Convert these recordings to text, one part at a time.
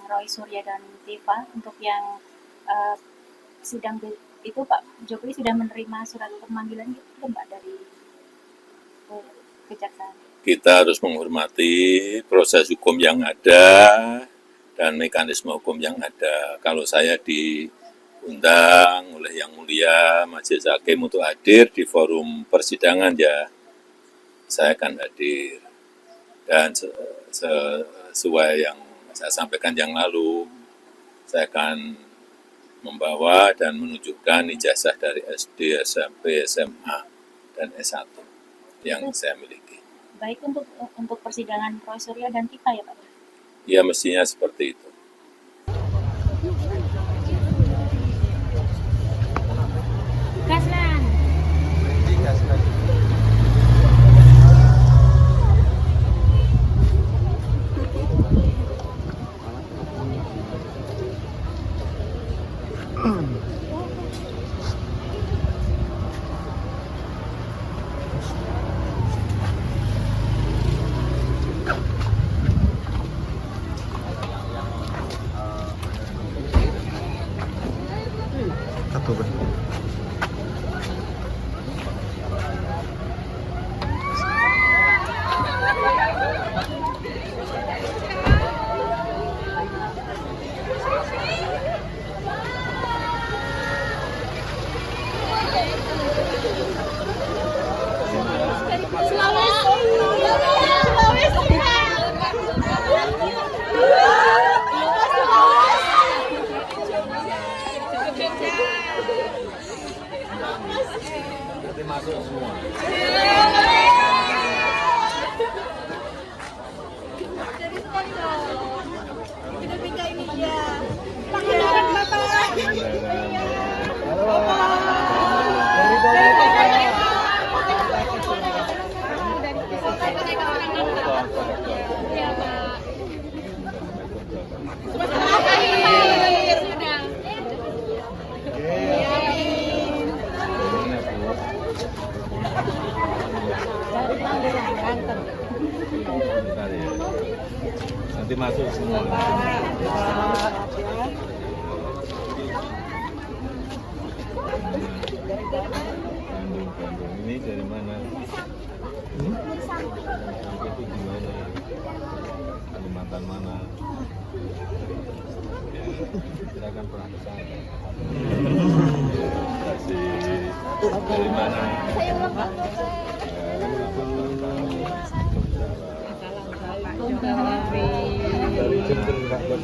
Roy Surya dan Tifa untuk yang sidang itu Pak Jokowi sudah menerima surat pemanggilan gitu kan Pak dari kejaksaan. Kita harus menghormati proses hukum yang ada dan mekanisme hukum yang ada. Kalau saya diundang oleh Yang Mulia Majelis Hakim untuk hadir di forum persidangan, ya saya akan hadir. Dan sesuai yang saya sampaikan yang lalu, saya akan membawa dan menunjukkan ijazah dari SD, SMP, SMA, dan S1 yang saya miliki. Baik untuk persidangan Roy Surya dan Tifa ya Pak? Ya mestinya seperti itu. Gaslan. Satu kan? Nanti masuk semua. Kita pindah ini ya. Pakai orang Bapak. Nanti masuk semua. Bandung. Ini dari mana? Sampai itu di mana? Kalimantan mana? Silakan pulang ke sana. Dari mana?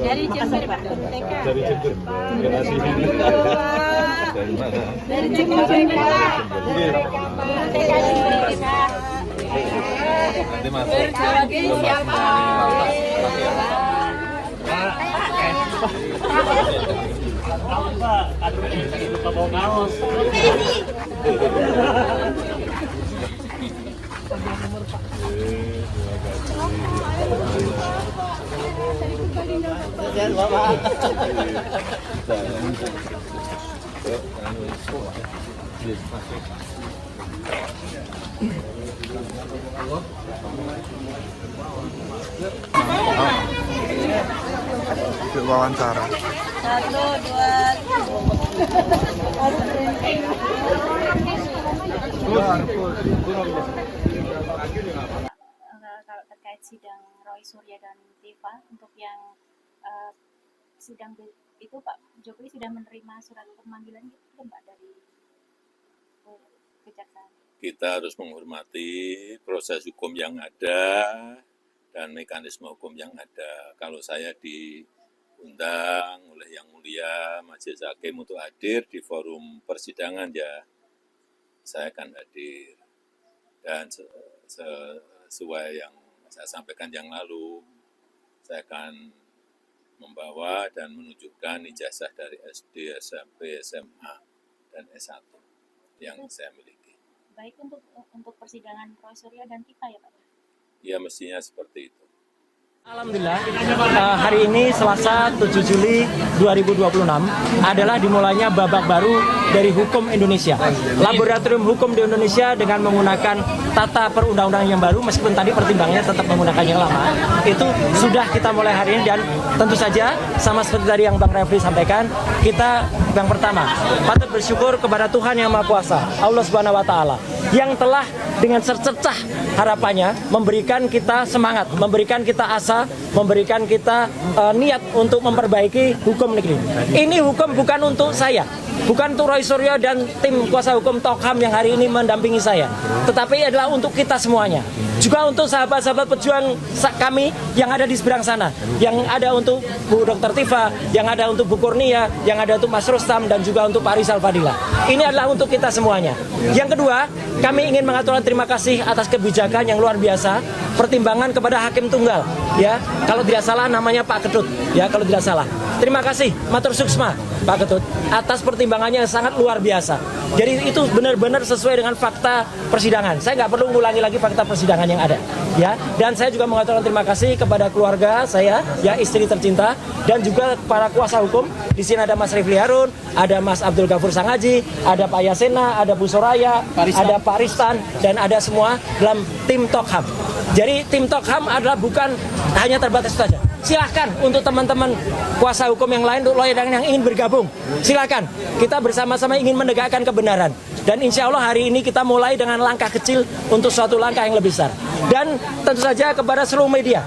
Dari Jember Pak. Dari Jember. Terima kasih. Dari mana? Dari Jember Pak. Nanti masuk. Siapa? Wawancara. 1, 2. Kalau terkait sidang Roy Surya dan Tifa untuk yang sidang itu Pak Jokowi sudah menerima surat pemanggilan gitu kan Pak dari kejaksaan. Kita harus menghormati proses hukum yang ada dan mekanisme hukum yang ada. Kalau saya diundang oleh Yang Mulia Majelis Hakim untuk hadir di forum persidangan, ya saya akan hadir. Dan sesuai yang saya sampaikan yang lalu, saya akan membawa dan menunjukkan ijazah dari SD, SMP, SMA, dan S1 yang saya miliki. Baik untuk persidangan Roy Surya dan Tifa ya Pak? Ya mestinya seperti itu. Alhamdulillah, hari ini Selasa 7 Juli 2026 adalah dimulainya babak baru dari hukum Indonesia. Laboratorium hukum di Indonesia dengan menggunakan tata perundang-undangan yang baru, meskipun tadi pertimbangannya tetap menggunakan yang lama, itu sudah kita mulai hari ini. Dan tentu saja sama seperti tadi yang Bang Refli sampaikan, kita yang pertama patut bersyukur kepada Tuhan Yang Maha Kuasa, Allah Subhanahu wa Ta'ala, yang telah dengan secercah harapannya memberikan kita semangat, memberikan kita asa, memberikan kita niat untuk memperbaiki hukum negeri. Ini hukum bukan untuk saya, bukan untuk Roy Suryo dan tim kuasa hukum Tokham yang hari ini mendampingi saya, tetapi adalah untuk kita semuanya. Juga untuk sahabat-sahabat pejuang kami yang ada di seberang sana, yang ada untuk Bu Dr. Tifa, yang ada untuk Bu Kurnia, yang ada untuk Mas Rustam, dan juga untuk Pak Rizal Fadila. Ini adalah untuk kita semuanya. Yang kedua, kami ingin mengaturkan terima kasih atas kebijakan yang luar biasa, pertimbangan kepada Hakim Tunggal, ya, kalau tidak salah namanya Pak Ketut, ya, kalau tidak salah. Terima kasih, matur suksma Pak Ketut, atas pertimbangannya yang sangat luar biasa. Jadi itu benar-benar sesuai dengan fakta persidangan. Saya nggak perlu mengulangi lagi fakta persidangan yang ada, ya. Dan saya juga mengaturkan terima kasih kepada keluarga saya, ya, istri tercinta, dan juga para kuasa hukum. Di sini ada Mas Refli Harun, ada Mas Abdul Ghafur Sangaji, ada Pak Yasena, ada Bu Soraya, ada Pak Ristan, dan ada semua dalam tim Tokham. Jadi tim Tokham adalah bukan hanya terbatas itu saja. Silahkan untuk teman-teman kuasa hukum yang lain, untuk lawyer yang ingin bergabung, silahkan. Kita bersama-sama ingin menegakkan kebenaran. Dan insya Allah hari ini kita mulai dengan langkah kecil untuk suatu langkah yang lebih besar. Dan tentu saja kepada seluruh media,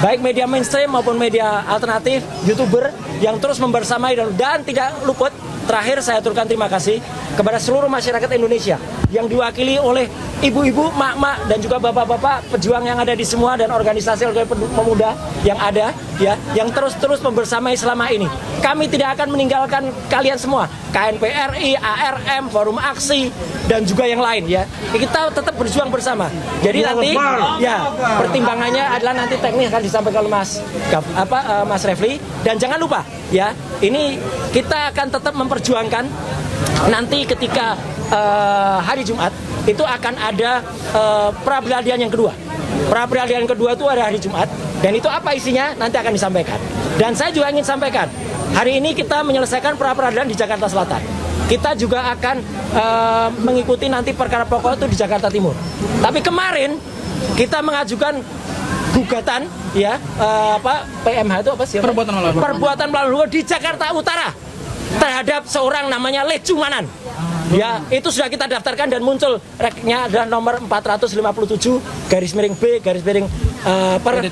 baik media mainstream maupun media alternatif, YouTuber yang terus membersamai, dan tidak luput, terakhir saya aturkan terima kasih kepada seluruh masyarakat Indonesia yang diwakili oleh ibu-ibu, mak-mak, dan juga bapak-bapak pejuang yang ada di semua, dan organisasi pemuda yang ada, ya, yang terus membersamai selama ini. Kami tidak akan meninggalkan kalian semua, KNPRI, ARM, Forum Aksi, dan juga yang lain, ya. Kita tetap berjuang bersama. Jadi nanti, ya, pertimbangannya adalah nanti teknis akan disampaikan oleh Mas Refli, dan jangan lupa, ya, ini kita akan tetap memperjuangkan nanti ketika hari Jumat itu akan ada pra-peradilan yang kedua. Pra-peradilan yang kedua itu ada hari Jumat, dan itu apa isinya nanti akan disampaikan. Dan saya juga ingin sampaikan, hari ini kita menyelesaikan pra-peradilan di Jakarta Selatan. Kita juga akan mengikuti nanti perkara pokok itu di Jakarta Timur. Tapi kemarin kita mengajukan gugatan, ya, PMH itu apa sih? Perbuatan melawan hukum di Jakarta Utara terhadap seorang namanya Lecumanan. Ya, itu sudah kita daftarkan dan muncul reknya adalah nomor 457/B/per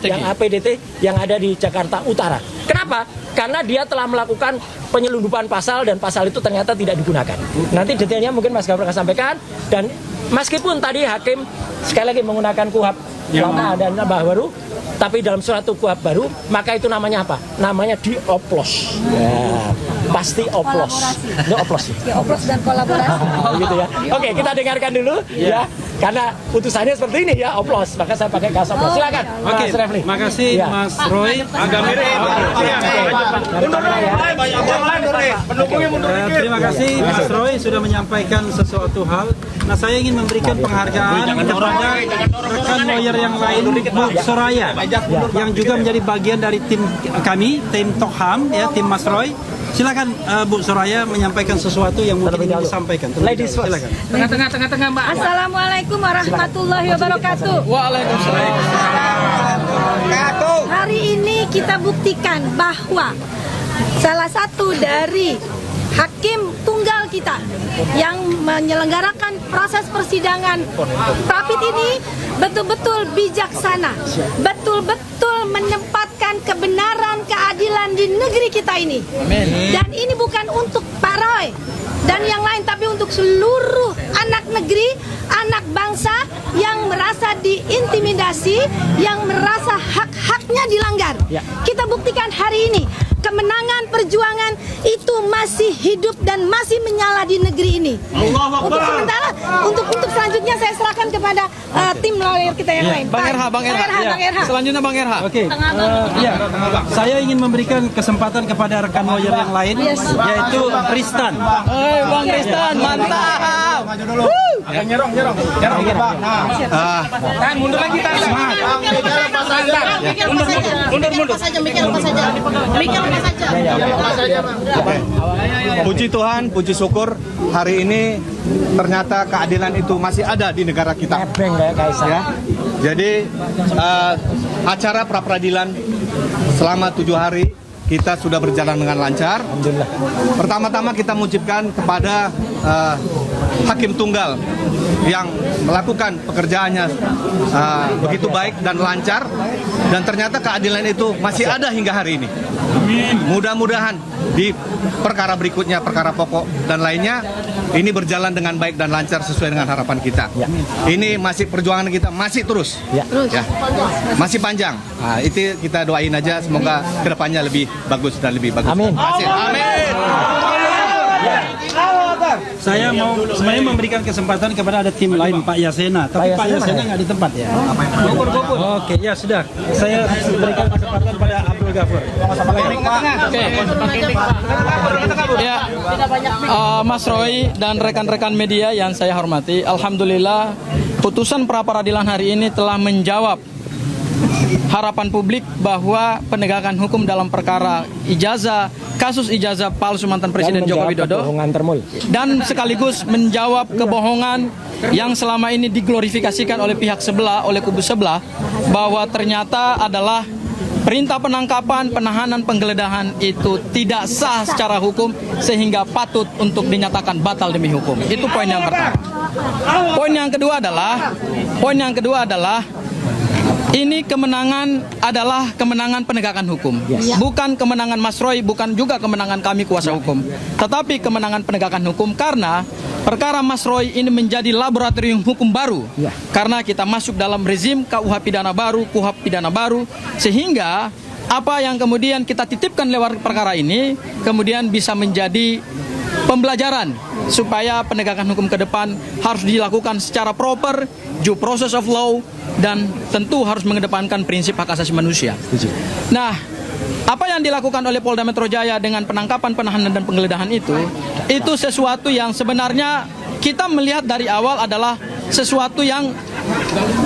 yang APDT yang ada di Jakarta Utara. Kenapa? Karena dia telah melakukan penyelundupan pasal, dan pasal itu ternyata tidak digunakan. Nanti detailnya mungkin Mas Gafur akan sampaikan. Dan meskipun tadi hakim sekali lagi menggunakan KUHP lama dan baru, tapi dalam suatu KUHP baru, maka itu namanya apa? Namanya dioplos. Ya, pasti oplos. Dioplos. Oplos dan kolaborasi. Gitu ya. Oke, kita dengarkan dulu, ya. Karena putusannya seperti ini, ya, oplos. Maka saya pakai gas oplos. Silakan, Mas Refli. Makasih, ya. Mas Roy. Agak mirip. Terima kasih Mas Roy sudah menyampaikan sesuatu hal. Nah, saya ingin memberikan penghargaan kepada rekan lawyer yang lain, Bu Soraya, yang juga menjadi bagian dari tim kami, tim Tokham, ya, tim Mas Roy. Silakan Bu Soraya menyampaikan sesuatu yang mungkin ingin disampaikan. Ladies first. Silakan. Tengah, Mbak. Assalamualaikum warahmatullahi wabarakatuh. Waalaikumsalam. Hari ini kita buktikan bahwa salah satu dari hakim tunggal kita yang menyelenggarakan proses persidangan Prapit ini betul-betul bijaksana, betul-betul menempatkan kebenaran, keadilan di negeri kita ini. Dan ini bukan untuk Pak Roy dan yang lain, tapi untuk seluruh anak negeri, anak bangsa yang merasa diintimidasi, yang merasa hak-haknya dilanggar. Kita buktikan hari ini kemenangan perjuangan itu masih hidup dan masih menyala di negeri ini. Untuk sementara, untuk selanjutnya saya serahkan kepada tim lawyer kita yang lain. Bang Erha. Selanjutnya Bang Erha. Oke. Saya ingin memberikan kesempatan kepada rekan lawyer yang lain, yaitu Ristan. Bang Ristan, mantap. Mundur lagi, Puji Tuhan, puji syukur hari ini ternyata keadilan itu masih ada di negara kita. Ya. Jadi acara pra peradilan selama 7 hari kita sudah berjalan dengan lancar. Pertama-tama kita mengucapkan kepada Hakim Tunggal yang melakukan pekerjaannya begitu baik dan lancar, dan ternyata keadilan itu masih ada hingga hari ini. Mudah-mudahan di perkara berikutnya, perkara pokok dan lainnya, ini berjalan dengan baik dan lancar sesuai dengan harapan kita. Ini masih perjuangan kita masih terus, ya, masih panjang. Nah, itu kita doain aja, semoga kedepannya lebih bagus dan lebih bagus. Amin. Amin. Saya mau sebenarnya memberikan kesempatan kepada ada tim lain, Pak Yasena, tapi Pak Yasena nggak di tempat ya. Oke, ya sudah. Saya berikan kesempatan pada Abdul Ghafur. Ya, Mas Roy dan rekan-rekan media yang saya hormati, alhamdulillah putusan pra peradilan hari ini telah menjawab harapan publik bahwa penegakan hukum dalam perkara kasus ijazah palsu mantan Presiden Joko Widodo, dan sekaligus menjawab kebohongan yang selama ini diglorifikasikan oleh pihak sebelah, oleh kubu sebelah, bahwa ternyata adalah perintah penangkapan, penahanan, penggeledahan itu tidak sah secara hukum sehingga patut untuk dinyatakan batal demi hukum. Itu poin yang pertama. Poin yang kedua adalah ini adalah kemenangan penegakan hukum. Bukan kemenangan Mas Roy, bukan juga kemenangan kami kuasa hukum. Tetapi kemenangan penegakan hukum karena perkara Mas Roy ini menjadi laboratorium hukum baru. Karena kita masuk dalam rezim KUH pidana baru, KUHP pidana baru, sehingga apa yang kemudian kita titipkan lewat perkara ini kemudian bisa menjadi pembelajaran supaya penegakan hukum ke depan harus dilakukan secara proper, due process of law, dan tentu harus mengedepankan prinsip hak asasi manusia. Nah, apa yang dilakukan oleh Polda Metro Jaya dengan penangkapan, penahanan, dan penggeledahan itu sesuatu yang sebenarnya kita melihat dari awal adalah sesuatu yang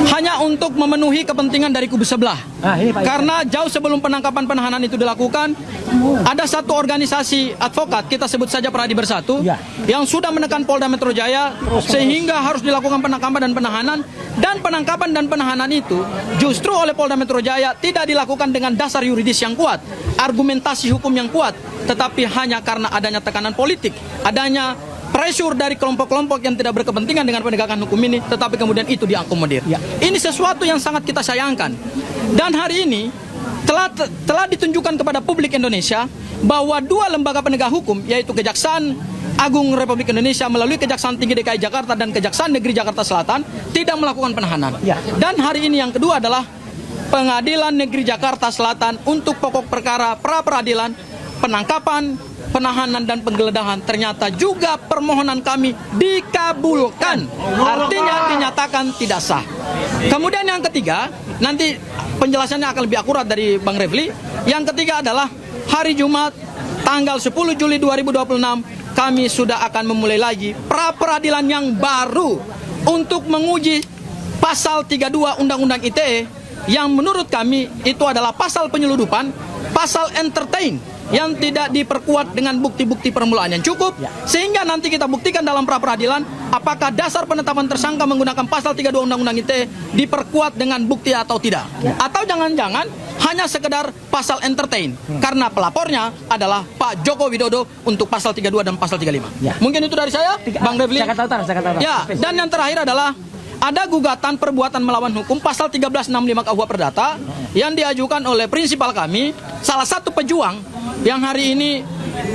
hanya untuk memenuhi kepentingan dari kubu sebelah. Karena jauh sebelum penangkapan penahanan itu dilakukan, ada satu organisasi advokat, kita sebut saja Pradi Bersatu, yang sudah menekan Polda Metro Jaya sehingga harus dilakukan penangkapan dan penahanan. Dan penangkapan dan penahanan itu justru oleh Polda Metro Jaya tidak dilakukan dengan dasar yuridis yang kuat, argumentasi hukum yang kuat, tetapi hanya karena adanya tekanan politik, adanya pressure dari kelompok-kelompok yang tidak berkepentingan dengan penegakan hukum ini, tetapi kemudian itu diakomodir. Ini sesuatu yang sangat kita sayangkan. Dan hari ini telah ditunjukkan kepada publik Indonesia bahwa dua lembaga penegak hukum, yaitu Kejaksaan Agung Republik Indonesia melalui Kejaksaan Tinggi DKI Jakarta dan Kejaksaan Negeri Jakarta Selatan tidak melakukan penahanan. Dan hari ini yang kedua adalah Pengadilan Negeri Jakarta Selatan untuk pokok perkara pra peradilan, penangkapan, penahanan, dan penggeledahan, ternyata juga permohonan kami dikabulkan, artinya dinyatakan tidak sah. Kemudian yang ketiga, nanti penjelasannya akan lebih akurat dari Bang Refli. Yang ketiga adalah hari Jumat tanggal 10 Juli 2026 kami sudah akan memulai lagi pra peradilan yang baru untuk menguji pasal 32 Undang-Undang ITE yang menurut kami itu adalah pasal penyeludupan, pasal entertain yang tidak diperkuat dengan bukti-bukti permulaan yang cukup, sehingga nanti kita buktikan dalam pra peradilan apakah dasar penetapan tersangka menggunakan pasal 32 Undang-Undang ITE diperkuat dengan bukti atau tidak, atau jangan-jangan hanya sekedar pasal entertain karena pelapornya adalah Pak Joko Widodo untuk pasal 32 dan pasal 35. Mungkin itu dari saya, Bang Refli. Jakarta Utara. Ya, dan yang terakhir adalah ada gugatan perbuatan melawan hukum pasal 1365 KUH Perdata yang diajukan oleh prinsipal kami, salah satu pejuang yang hari ini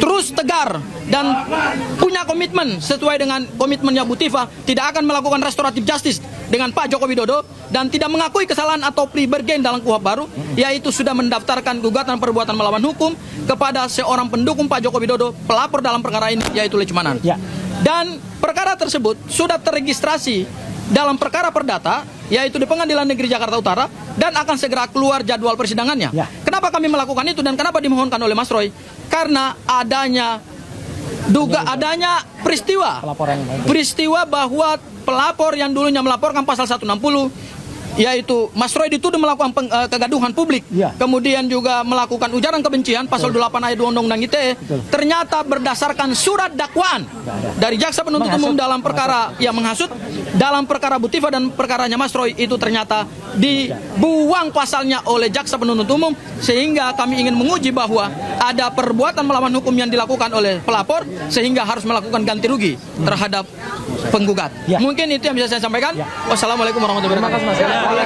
terus tegar dan punya komitmen sesuai dengan komitmennya Bu Tifa, tidak akan melakukan restoratif justice dengan Pak Joko Widodo dan tidak mengakui kesalahan atau plea bargain dalam KUHP baru, yaitu sudah mendaftarkan gugatan perbuatan melawan hukum kepada seorang pendukung Pak Joko Widodo, pelapor dalam perkara ini, yaitu Lechmanan. Dan perkara tersebut sudah terregistrasi dalam perkara perdata, yaitu di Pengadilan Negeri Jakarta Utara, dan akan segera keluar jadwal persidangannya. Kenapa kami melakukan itu dan kenapa dimohonkan oleh Mas Roy? Karena adanya peristiwa bahwa pelapor yang dulunya melaporkan pasal 160, yaitu Mas Roy dituduh melakukan kegaduhan publik, kemudian juga melakukan ujaran kebencian pasal 8 ayat 2 Undang-Undang ITE, ternyata berdasarkan surat dakwaan dari jaksa penuntut umum dalam perkara yang menghasut, dalam perkara Bu Tifa dan perkaranya Mas Roy itu ternyata dibuang pasalnya oleh jaksa penuntut umum, sehingga kami ingin menguji bahwa ada perbuatan melawan hukum yang dilakukan oleh pelapor sehingga harus melakukan ganti rugi terhadap penggugat. Mungkin itu yang bisa saya sampaikan. Wassalamualaikum warahmatullahi wabarakatuh.